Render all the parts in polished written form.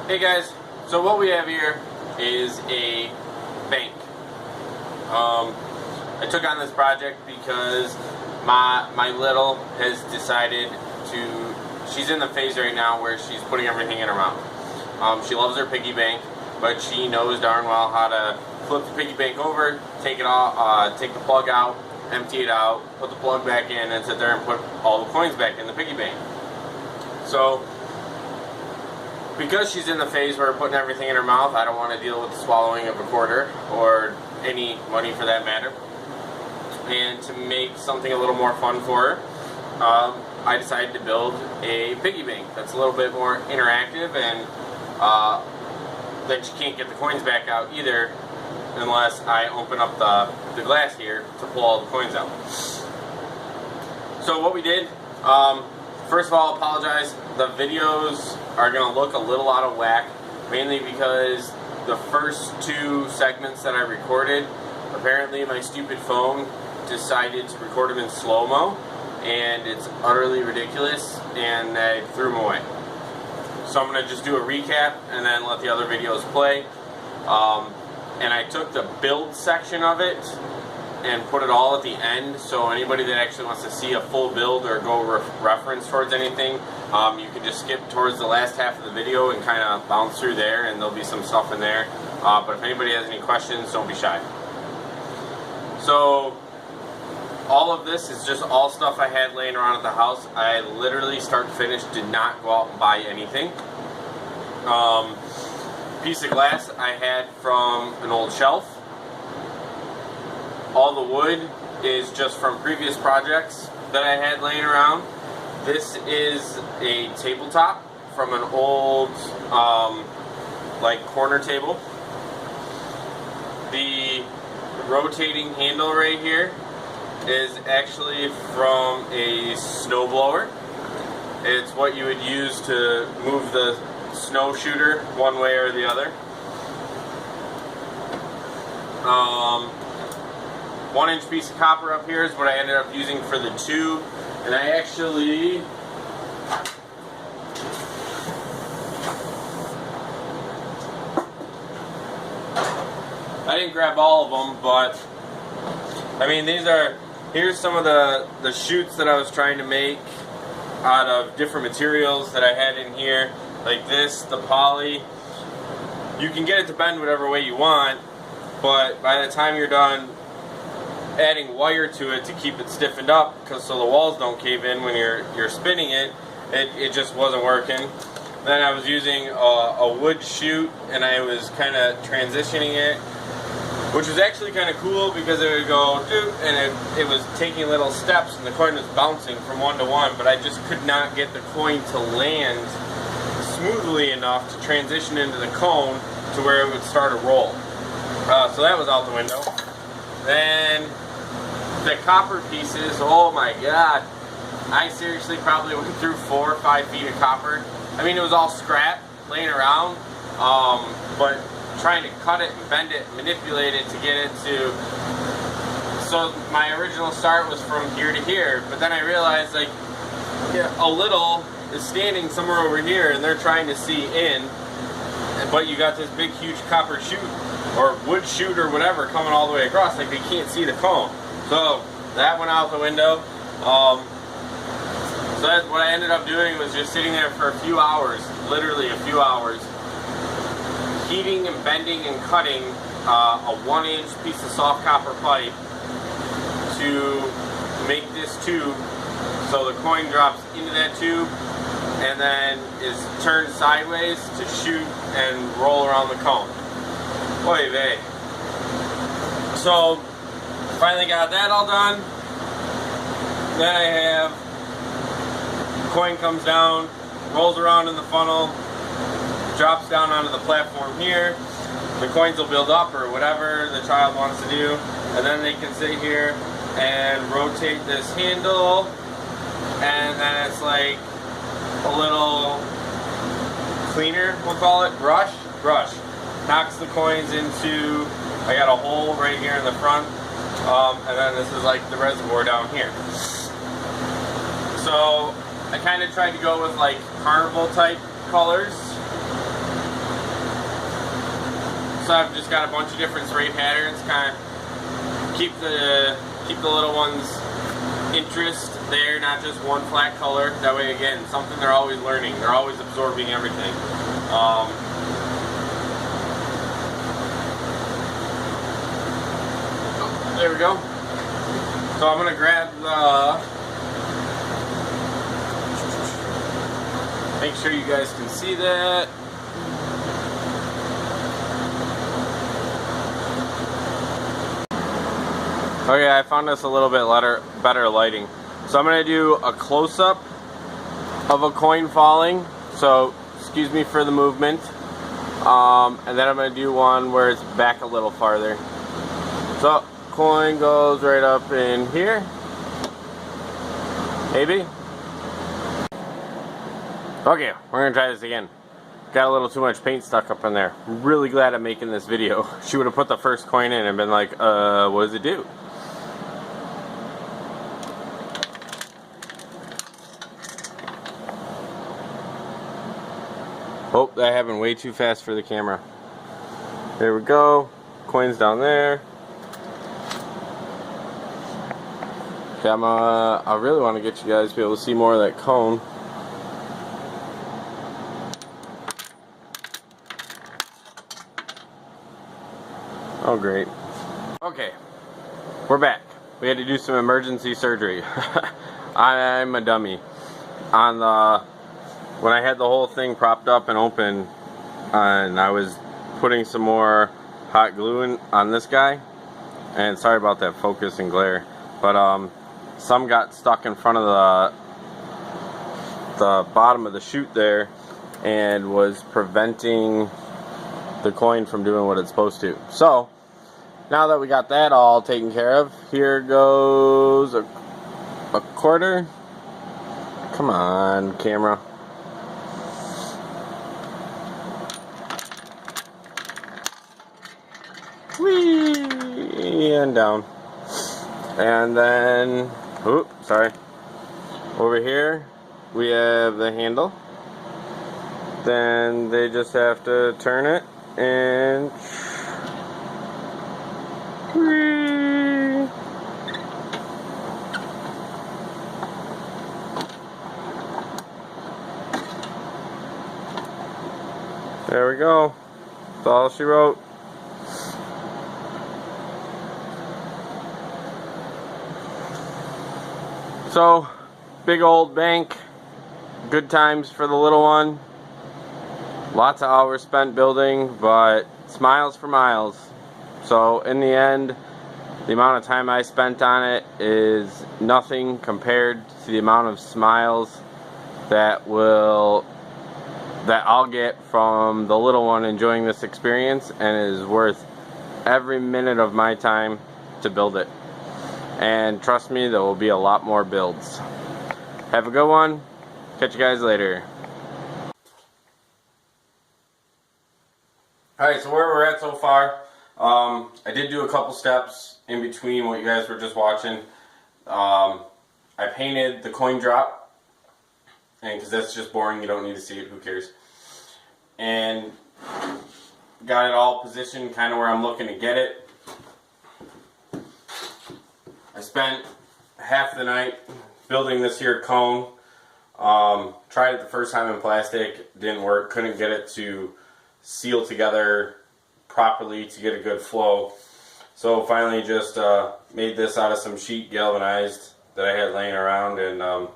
Hey guys, so what we have here is a bank. I took on this project because my little has decided to, she's in the phase right now where she's putting everything in her mouth. She loves her piggy bank, but she knows darn well how to flip the piggy bank over, take it off, take the plug out, empty it out, put the plug back in, and sit there and put all the coins back in the piggy bank. So, because she's in the phase where we're putting everything in her mouth, I don't want to deal with the swallowing of a quarter, or any money for that matter. And to make something a little more fun for her, I decided to build a piggy bank that's a little bit more interactive, and then she can't get the coins back out either unless I open up the glass here to pull all the coins out. So what we did, first of all, apologize, the videos are going to look a little out of whack, mainly because the first two segments that I recorded, apparently my stupid phone decided to record them in slow-mo, and it's utterly ridiculous, and I threw them away. So I'm going to just do a recap and then let the other videos play. And I took the build section of it and put it all at the end, so anybody that actually wants to see a full build or go reference towards anything, you can just skip towards the last half of the video and kind of bounce through there, and there'll be some stuff in there. But if anybody has any questions, don't be shy. So all of this is just all stuff I had laying around at the house. I literally, start to finish, did not go out and buy anything. Piece of glass I had from an old shelf. All the wood is just from previous projects that I had laying around. This is a tabletop from an old like corner table. The rotating handle right here is actually from a snowblower. It's what you would use to move the snow shooter one way or the other. 1-inch piece of copper up here is what I ended up using for the tube, and I actually didn't grab all of them, but I mean, here's some of the chutes that I was trying to make out of different materials that I had in here, like this, the poly. You can get it to bend whatever way you want, but by the time you're done adding wire to it to keep it stiffened up, so the walls don't cave in when you're spinning it, it just wasn't working. Then I was using a wood chute, and I was kind of transitioning it, which was actually kind of cool because it would go doop, and it was taking little steps, and the coin was bouncing from one to one, but I just could not get the coin to land smoothly enough to transition into the cone to where it would start a roll. So that was out the window. Then the copper pieces, oh my god, I seriously probably went through 4 or 5 feet of copper. I mean, it was all scrap laying around, but trying to cut it and bend it and manipulate it to get it to, so my original start was from here to here, but then I realized, like, a little is standing somewhere over here and they're trying to see in, but you got this big huge copper chute or wood chute or whatever coming all the way across, like they can't see the cone. So that went out the window. So that's what I ended up doing, was just sitting there for a few hours, literally a few hours, heating and bending and cutting a 1-inch piece of soft copper pipe to make this tube, so the coin drops into that tube and then is turned sideways to shoot and roll around the cone. Oy vey. So finally got that all done. Then I have, coin comes down, rolls around in the funnel, drops down onto the platform here. The coins will build up or whatever the child wants to do, and then they can sit here and rotate this handle, and then it's like a little cleaner, we'll call it, brush, knocks the coins into, I got a hole right here in the front, and then this is like the reservoir down here. So I kind of tried to go with like carnival type colors, So I've just got a bunch of different spray patterns, kind of keep the little ones' interest there, not just one flat color. That way, again, something they're always learning. They're always absorbing everything. There we go. So I'm gonna grab the. Make sure you guys can see that. Okay, I found this a little bit better lighting. So I'm going to do a close-up of a coin falling. So, excuse me for the movement. And then I'm going to do one where it's back a little farther. So, coin goes right up in here. Maybe. Okay, we're going to try this again. Got a little too much paint stuck up in there. Really glad I'm making this video. She would have put the first coin in and been like, what does it do? Oh, that happened way too fast for the camera. There we go. Coins down there. Okay, I really want to get you guys to be able to see more of that cone. Oh, great. Okay, we're back. We had to do some emergency surgery. I'm a dummy. When I had the whole thing propped up and open, and I was putting some more hot glue on this guy, and sorry about that focus and glare, but some got stuck in front of the bottom of the chute there and was preventing the coin from doing what it's supposed to. So now that we got that all taken care of, here goes a quarter. Come on, camera. Whee! And down. And then, oops, sorry. Over here, we have the handle. Then they just have to turn it and whee! There we go. That's all she wrote. So, big old bank, good times for the little one. Lots of hours spent building, but smiles for miles. So, in the end, the amount of time I spent on it is nothing compared to the amount of smiles that I'll get from the little one enjoying this experience, and it is worth every minute of my time to build it. And trust me, there will be a lot more builds. Have a good one. Catch you guys later. Alright, so where we're at so far, I did do a couple steps in between what you guys were just watching. I painted the coin drop, and because that's just boring, you don't need to see it, who cares. And got it all positioned kind of where I'm looking to get it. I spent half the night building this here cone. Tried it the first time in plastic, didn't work, couldn't get it to seal together properly to get a good flow. So finally just made this out of some sheet galvanized that I had laying around, and I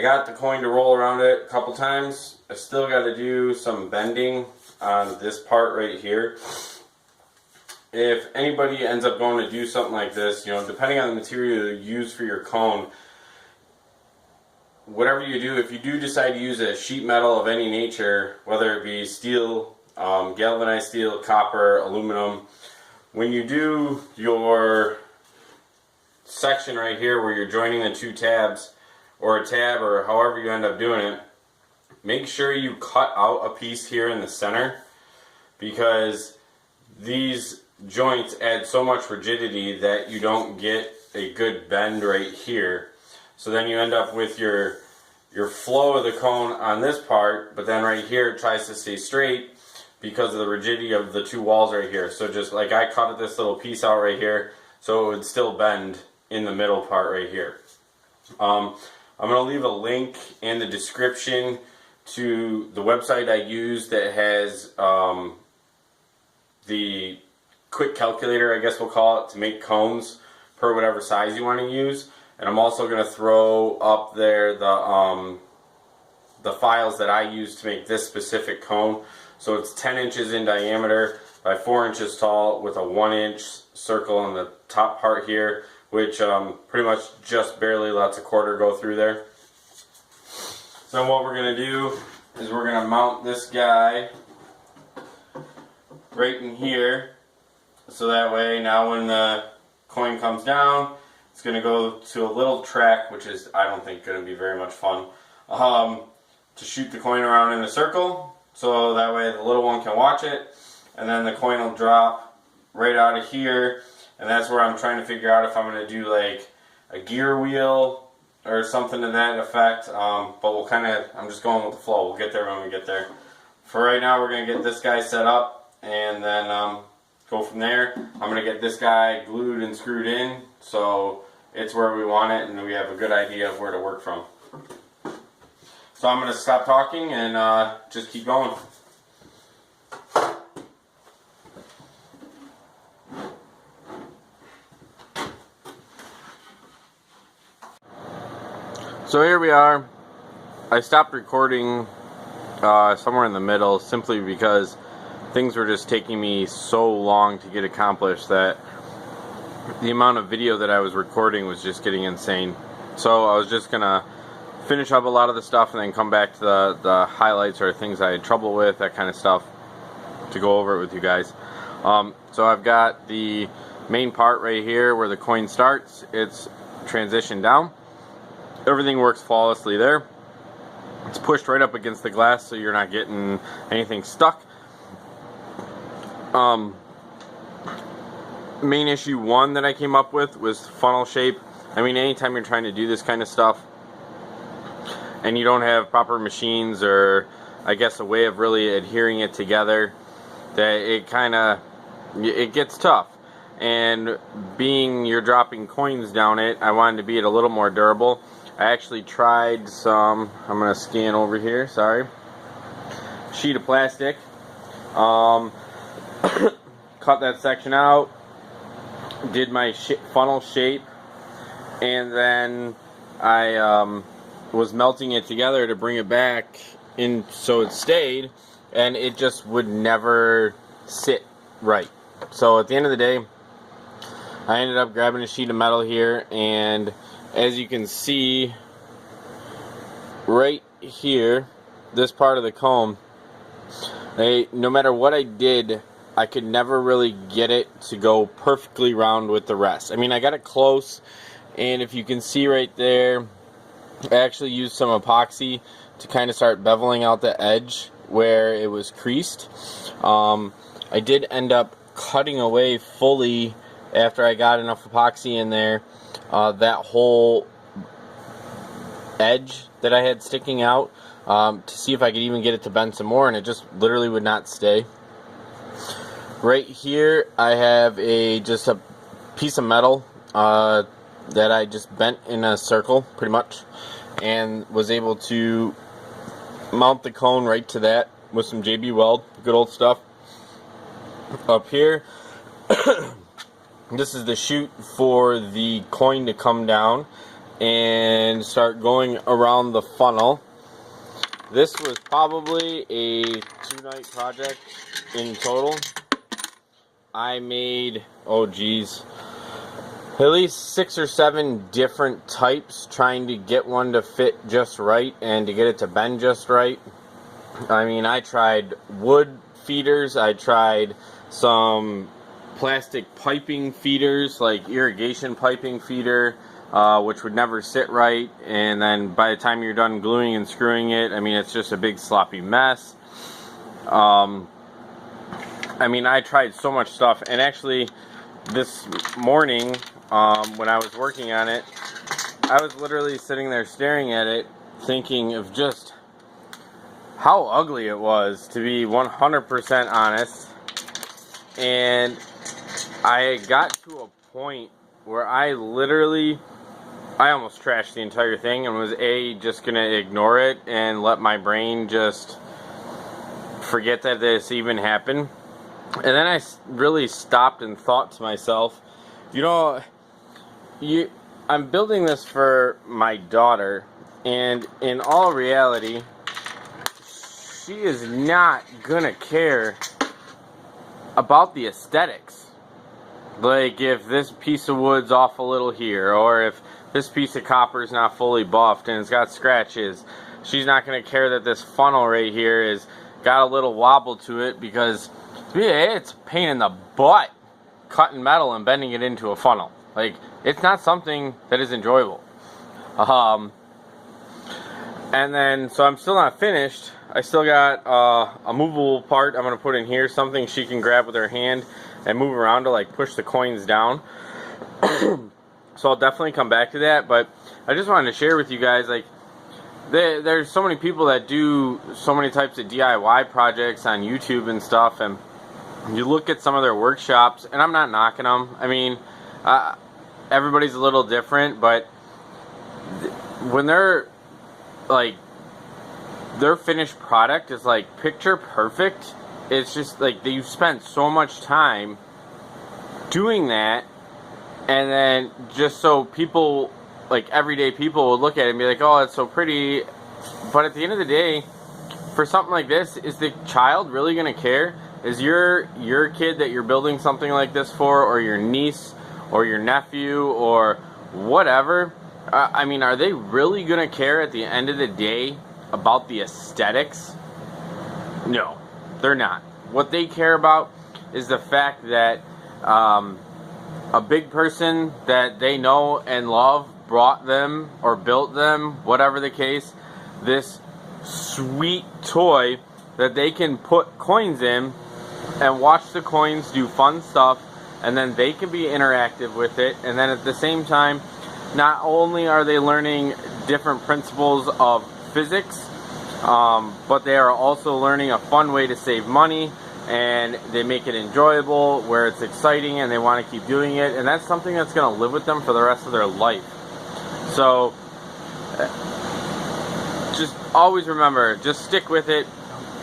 got the coin to roll around it a couple times. I still got to do some bending on this part right here. If anybody ends up going to do something like this, you know, depending on the material you use for your cone, whatever you do, if you do decide to use a sheet metal of any nature, whether it be steel, galvanized steel, copper, aluminum, when you do your section right here where you're joining the two tabs, or a tab, or however you end up doing it, make sure you cut out a piece here in the center, because these joints add so much rigidity that you don't get a good bend right here. So then you end up with your flow of the cone on this part, but then right here it tries to stay straight. because of the rigidity of the two walls right here. So just like I cut this little piece out right here so it would still bend in the middle part right here. I'm going to leave a link in the description to the website I use that has the quick calculator, I guess we'll call it, to make cones per whatever size you want to use. And I'm also going to throw up there the files that I use to make this specific cone. So it's 10 inches in diameter by 4 inches tall with a 1-inch circle on the top part here, which pretty much just barely lets a quarter go through there. So what we're going to do is we're going to mount this guy right in here, so that way now when the coin comes down, it's going to go to a little track, which is, I don't think, going to be very much fun, to shoot the coin around in a circle, so that way the little one can watch it, and then the coin will drop right out of here, and that's where I'm trying to figure out if I'm going to do like a gear wheel or something to that effect, but we'll I'm just going with the flow. We'll get there when we get there. For right now, we're going to get this guy set up, and then go from there. I'm going to get this guy glued and screwed in, so it's where we want it, and we have a good idea of where to work from. So I'm going to stop talking and just keep going. So here we are. I stopped recording somewhere in the middle simply because things were just taking me so long to get accomplished that the amount of video that I was recording was just getting insane. So I was just gonna finish up a lot of the stuff and then come back to the highlights or things I had trouble with, that kind of stuff, to go over it with you guys. So I've got the main part right here where the coin starts. It's transitioned down. Everything works flawlessly there. It's pushed right up against the glass so you're not getting anything stuck. Main issue one that I came up with was funnel shape. I mean, anytime you're trying to do this kind of stuff and you don't have proper machines or I guess a way of really adhering it together, that it gets tough. And being you're dropping coins down it, I wanted to be it a little more durable. I actually tried some, I'm going to scan over here, sorry, sheet of plastic, cut that section out, did my funnel shape, and then I was melting it together to bring it back in so it stayed, and it just would never sit right. So at the end of the day, I ended up grabbing a sheet of metal here, and as you can see right here, this part of the comb, no matter what I did, I could never really get it to go perfectly round with the rest. I mean, I got it close, and if you can see right there, I actually used some epoxy to kind of start beveling out the edge where it was creased. I did end up cutting away fully after I got enough epoxy in there, that whole edge that I had sticking out, to see if I could even get it to bend some more, and it just literally would not stay. Right here I have just a piece of metal that I just bent in a circle pretty much, and was able to mount the cone right to that with some JB Weld, good old stuff. Up here this is the chute for the coin to come down and start going around the funnel. This was probably a 2-night project in total. I made, oh geez, at least 6 or 7 different types, trying to get one to fit just right and to get it to bend just right. I mean, I tried wood feeders, I tried some plastic piping feeders, like irrigation piping feeder, which would never sit right, and then by the time you're done gluing and screwing it, I mean, it's just a big sloppy mess. I mean, I tried so much stuff, and actually this morning when I was working on it, I was literally sitting there staring at it thinking of just how ugly it was, to be 100% honest. And I got to a point where I almost trashed the entire thing and was just gonna ignore it and let my brain just forget that this even happened. And then I really stopped and thought to myself, you know, I'm building this for my daughter, and in all reality, she is not gonna care about the aesthetics. Like if this piece of wood's off a little here, or if this piece of copper is not fully buffed and it's got scratches, she's not going to care that this funnel right here is got a little wobble to it, because it's a pain in the butt cutting metal and bending it into a funnel. Like, it's not something that is enjoyable. And then, so I'm still not finished. I still got a movable part I'm going to put in here, something she can grab with her hand and move around to like push the coins down. So I'll definitely come back to that, but I just wanted to share with you guys, like, there's so many people that do so many types of DIY projects on YouTube and stuff, and you look at some of their workshops, and I'm not knocking them. I mean, everybody's a little different, but when they're like, their finished product is like picture perfect. It's just like you've spent so much time doing that, and then just so people, like everyday people, will look at it and be like, oh, it's so pretty. But at the end of the day, for something like this, is the child really going to care? Is your kid that you're building something like this for, or your niece, or your nephew, or whatever, I mean, are they really going to care at the end of the day about the aesthetics? No, they're not. What they care about is the fact that a big person that they know and love brought them or built them, whatever the case, this sweet toy that they can put coins in and watch the coins do fun stuff, and then they can be interactive with it. And then at the same time, not only are they learning different principles of physics, but they are also learning a fun way to save money, and they make it enjoyable, where it's exciting and they want to keep doing it, and that's something that's going to live with them for the rest of their life. So just always remember, just stick with it.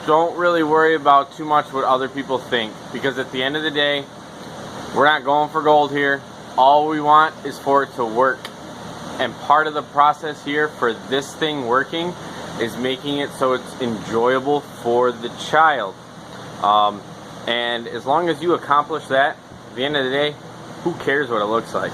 Don't really worry about too much what other people think, because at the end of the day, we're not going for gold here. All we want is for it to work. And part of the process here for this thing working is making it so it's enjoyable for the child. And as long as you accomplish that, at the end of the day, who cares what it looks like?